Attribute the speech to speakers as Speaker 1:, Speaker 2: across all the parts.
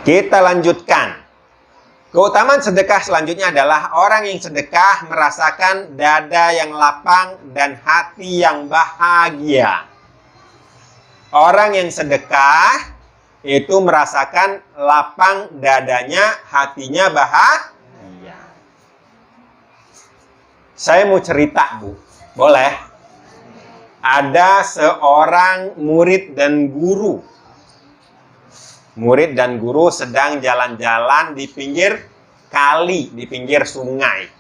Speaker 1: Kita lanjutkan. Keutamaan sedekah selanjutnya adalah orang yang sedekah merasakan dada yang lapang dan hati yang bahagia. Orang yang sedekah itu merasakan lapang dadanya, hatinya bahagia. Saya mau cerita, Bu. Boleh? Ada seorang murid dan guru. Murid dan guru sedang jalan-jalan di pinggir kali, di pinggir sungai.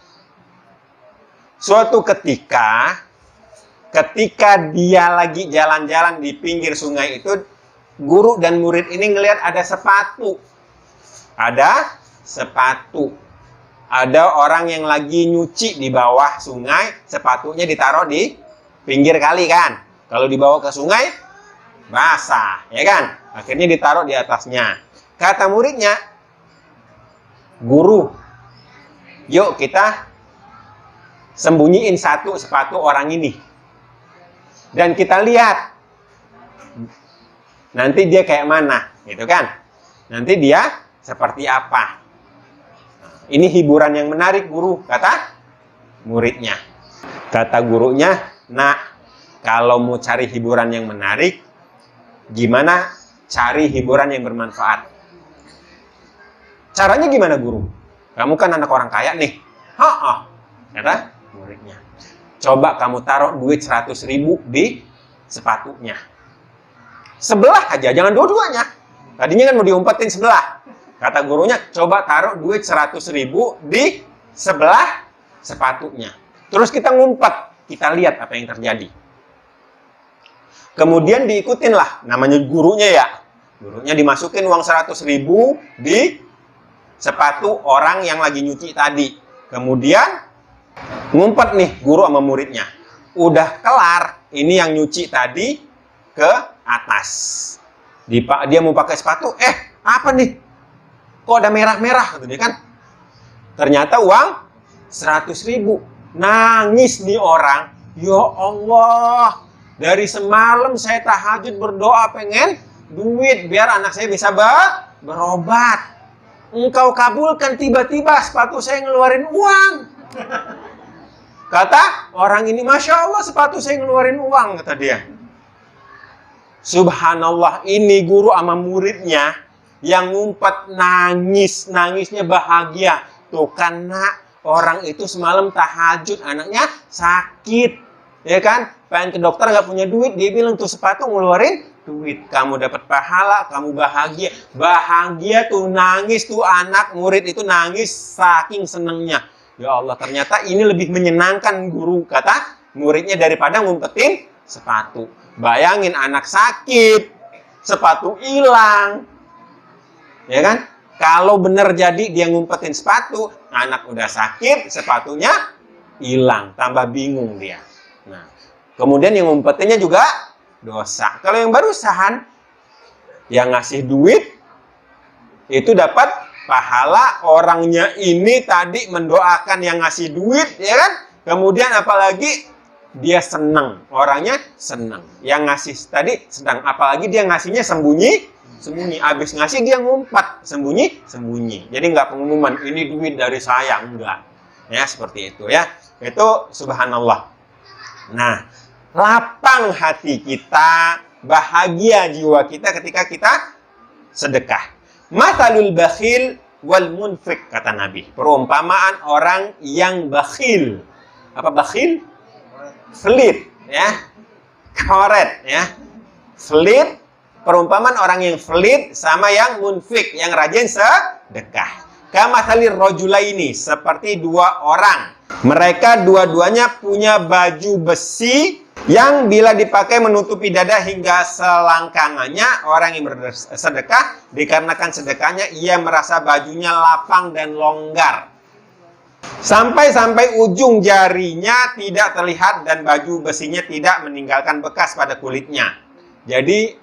Speaker 1: Suatu ketika dia lagi jalan-jalan di pinggir sungai itu, guru dan murid ini ngelihat ada sepatu. Ada sepatu. Ada orang yang lagi nyuci di bawah sungai, sepatunya ditaruh di pinggir kali kan. Kalau dibawa ke sungai, basah, ya kan? Akhirnya ditaruh di atasnya. Kata muridnya, guru, yuk kita sembunyiin satu sepatu orang ini. Dan kita lihat, nanti dia kayak mana, gitu kan? Nanti dia seperti apa. Ini hiburan yang menarik, guru, kata muridnya. Kata gurunya, nah, kalau mau cari hiburan yang menarik, gimana cari hiburan yang bermanfaat? Caranya gimana, guru? Kamu kan anak orang kaya nih. Kata muridnya. Coba kamu taruh duit 100.000 di sepatunya. Sebelah aja, jangan dua-duanya. Tadinya kan mau diumpetin sebelah. Kata gurunya, coba taruh duit 100.000 di sebelah sepatunya. Terus kita ngumpet, kita lihat apa yang terjadi. Kemudian diikutin lah, namanya gurunya ya. Gurunya dimasukin uang 100.000 di sepatu orang yang lagi nyuci tadi. Kemudian ngumpet nih guru sama muridnya. Udah kelar, ini yang nyuci tadi ke atas. Dia mau pakai sepatu, apa nih? Kok ada merah-merah? Gitu kan? Ternyata uang 100.000. Nangis nih orang. Ya Allah, dari semalam saya tahajud berdoa pengen duit biar anak saya bisa berobat. Engkau kabulkan, tiba-tiba sepatu saya ngeluarin uang. Kata orang ini, Masya Allah sepatu saya ngeluarin uang, kata dia. Subhanallah, ini guru sama muridnya yang ngumpet nangisnya bahagia. Tuh karena orang itu semalam tahajud, anaknya sakit. Ya kan? Pengen ke dokter nggak punya duit, dia bilang tuh sepatu ngeluarin duit. Kamu dapat pahala, kamu bahagia. Bahagia tuh nangis tuh anak murid itu nangis saking senengnya. Ya Allah, ternyata ini lebih menyenangkan guru, kata muridnya, daripada ngumpetin sepatu. Bayangin anak sakit, sepatu hilang. Ya kan? Kalau benar jadi dia ngumpetin sepatu, anak udah sakit, sepatunya hilang, tambah bingung dia. Nah, kemudian yang ngumpetinnya juga dosa. Kalau yang barusan, yang ngasih duit, itu dapat pahala. Orangnya ini tadi mendoakan yang ngasih duit, ya kan? Kemudian apalagi dia senang, orangnya senang. Yang ngasih tadi sedang, apalagi dia ngasihnya sembunyi. Abis ngasih dia ngumpat, sembunyi. Jadi nggak pengumuman, ini duit dari saya, enggak. Ya, seperti itu ya. Itu subhanallah. Nah, lapang hati kita, bahagia jiwa kita ketika kita sedekah. Mathalul bakhil wal munfik, kata Nabi. Perumpamaan orang yang bakhil. Apa bakhil? Pelit, ya. Koret, ya. Pelit, perumpamaan orang yang pelit sama yang munfik, yang rajin sedekah. Kamathalir rajulaini, seperti dua orang. Mereka dua-duanya punya baju besi yang bila dipakai menutupi dada hingga selangkangannya. Orang yang bersedekah, dikarenakan sedekahnya ia merasa bajunya lapang dan longgar. Sampai ujung jarinya tidak terlihat dan baju besinya tidak meninggalkan bekas pada kulitnya. Jadi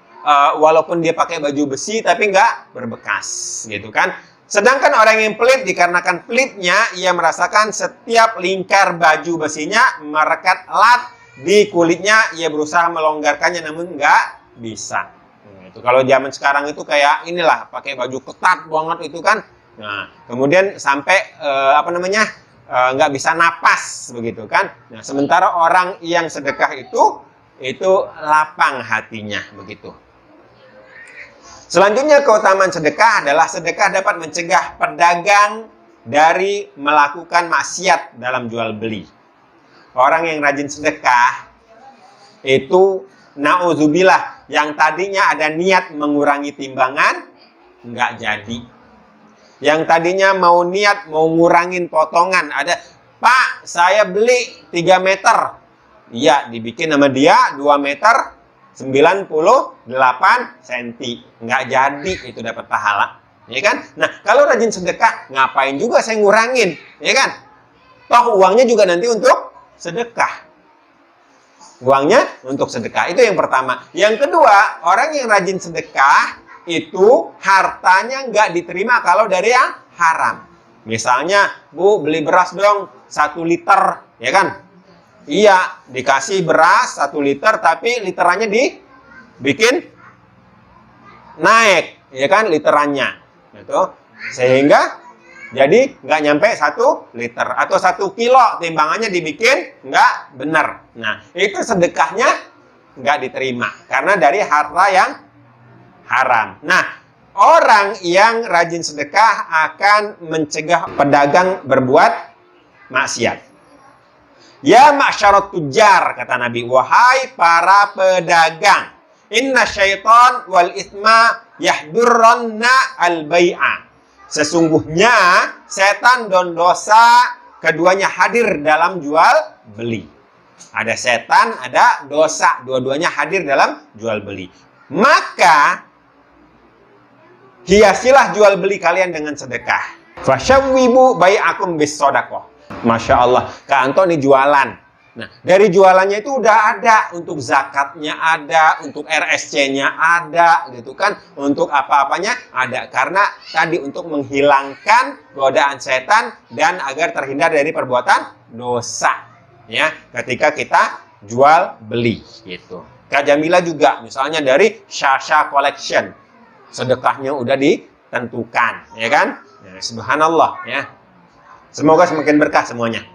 Speaker 1: walaupun dia pakai baju besi tapi nggak berbekas, gitu kan? Sedangkan orang yang pelit, dikarenakan pelitnya ia merasakan setiap lingkar baju besinya merekat erat di kulitnya. Ia berusaha melonggarkannya namun nggak bisa. Itu kalau zaman sekarang itu kayak inilah, pakai baju ketat banget itu kan. Nah, kemudian sampai nggak bisa napas begitu kan. Nah, sementara orang yang sedekah itu lapang hatinya begitu. Selanjutnya keutamaan sedekah adalah sedekah dapat mencegah pedagang dari melakukan maksiat dalam jual beli. Orang yang rajin sedekah itu na'udzubillah, yang tadinya ada niat mengurangi timbangan, nggak jadi. Yang tadinya mau niat mau ngurangin potongan, ada, Pak, saya beli 3 meter. Iya, dibikin sama dia 2 meter 98 cm. Nggak jadi, itu dapat pahala. Ya kan? Nah, kalau rajin sedekah, ngapain juga saya ngurangin? Ya kan? Toh uangnya juga nanti untuk sedekah. Uangnya untuk sedekah. Itu yang pertama. Yang kedua, orang yang rajin sedekah itu hartanya nggak diterima kalau dari yang haram. Misalnya, Bu, beli beras dong 1 liter, ya kan? Iya, dikasih beras 1 liter, tapi literannya dibikin naik, ya kan, literannya. Gitu. Sehingga jadi nggak nyampe 1 liter atau 1 kilo, timbangannya dibikin nggak benar. Nah, itu sedekahnya nggak diterima karena dari harta yang haram. Nah, orang yang rajin sedekah akan mencegah pedagang berbuat maksiat. Ya ma'syarat tujar, kata Nabi, wahai para pedagang, inna syaitan wal ithma yahdurranna al-bai'a. Sesungguhnya setan dan dosa keduanya hadir dalam jual beli. Ada setan, ada dosa, dua-duanya hadir dalam jual beli. Maka hiasilah jual beli kalian dengan sedekah. Fasyawwibu bai'akum bis shadaqah. Masya Allah, Kak Anto ini jualan. Nah, dari jualannya itu udah ada, untuk zakatnya ada, untuk RSC-nya ada, gitu kan, untuk apa-apanya ada. Karena tadi untuk menghilangkan godaan setan dan agar terhindar dari perbuatan dosa, ya, ketika kita jual beli, gitu. Kak Jamila juga, misalnya dari Shasha Collection, sedekahnya udah ditentukan, ya kan? Nah, subhanallah, ya. Semoga semakin berkah semuanya.